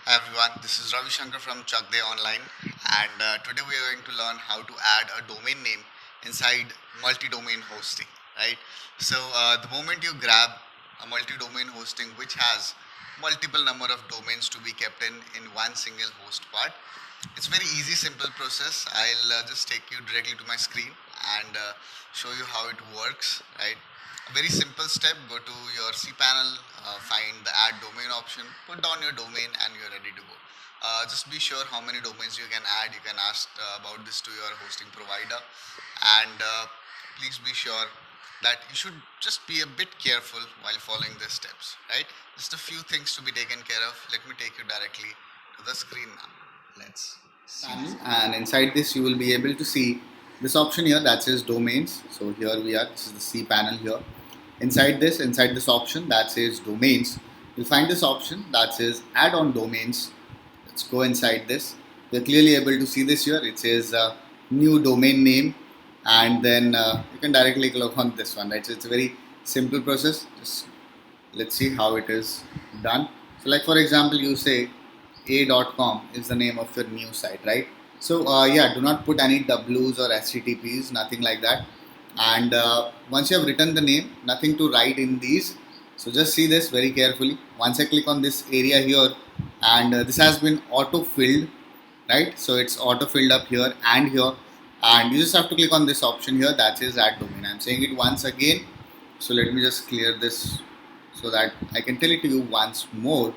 Hi everyone, this is Ravi from Chakdeonline, and today we are going to learn how to add a domain name inside multi-domain hosting. Right. So the moment you grab a multi-domain hosting which has multiple number of domains to be kept in one single host part, it's very easy, simple process. I'll just take you directly to my screen and show you how it works. Right. A very simple step, go to your cpanel, find the add domain option, put down your domain and you're ready to go. Just be sure how many domains you can add. You can ask about this to your hosting provider, and please be sure that you should just be a bit careful while following these steps, right? Just a few things to be taken care of. Let me take you directly to the screen now. Let's see. And inside this you will be able to see this option here that says domains. So here we are, this is the C panel here. Inside this option that says domains, you'll find this option that says add on domains. Let's go inside this. You're clearly able to see this here. It says new domain name, and then you can directly click on this one, right? So it's a very simple process. Just let's see how it is done. So like for example, you say a.com is the name of your new site, right? So yeah, do not put any W's or HTTPs, nothing like that. And once you have written the name, nothing to write in these. So just see this very carefully. Once I click on this area here, and this has been auto filled, right? So it's auto filled up here and here, and you just have to click on this option here that says add domain. I'm saying it once again, so let me just clear this so that I can tell it to you once more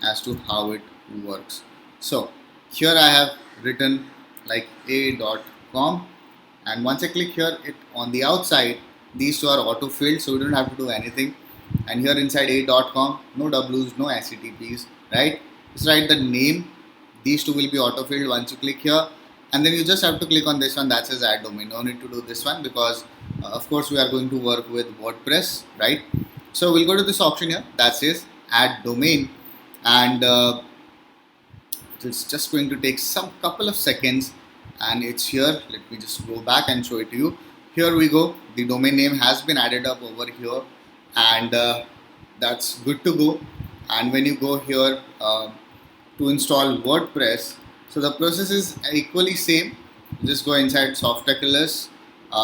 as to how it works. So here I have written like a.com, and once I click here, it on the outside these two are auto filled, so we don't have to do anything. And here inside a.com, no W's, no HTTPs, right? Just write the name. These two will be auto filled once you click here, and then you just have to click on this one that says add domain. No need to do this one because of course we are going to work with WordPress, right? So we'll go to this option here that says add domain, and it's just going to take some couple of seconds, and it's here. Let me just go back and show it to you. Here we go, the domain name has been added up over here, and that's good to go. And when you go here to install WordPress, so the process is equally same. You just go inside software colors,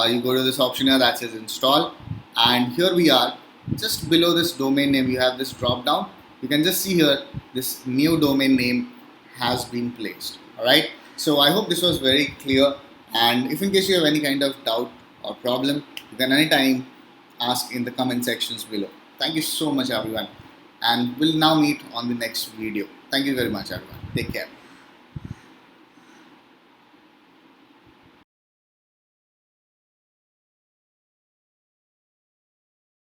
you go to this option here that says install, and here we are. Just below this domain name you have this drop down. You can just see here this new domain name has been placed. Alright, so I hope this was very clear, and if in case you have any kind of doubt or problem, you can anytime ask in the comment sections below. Thank you so much everyone, and we'll now meet on the next video. Thank you very much everyone. Take care.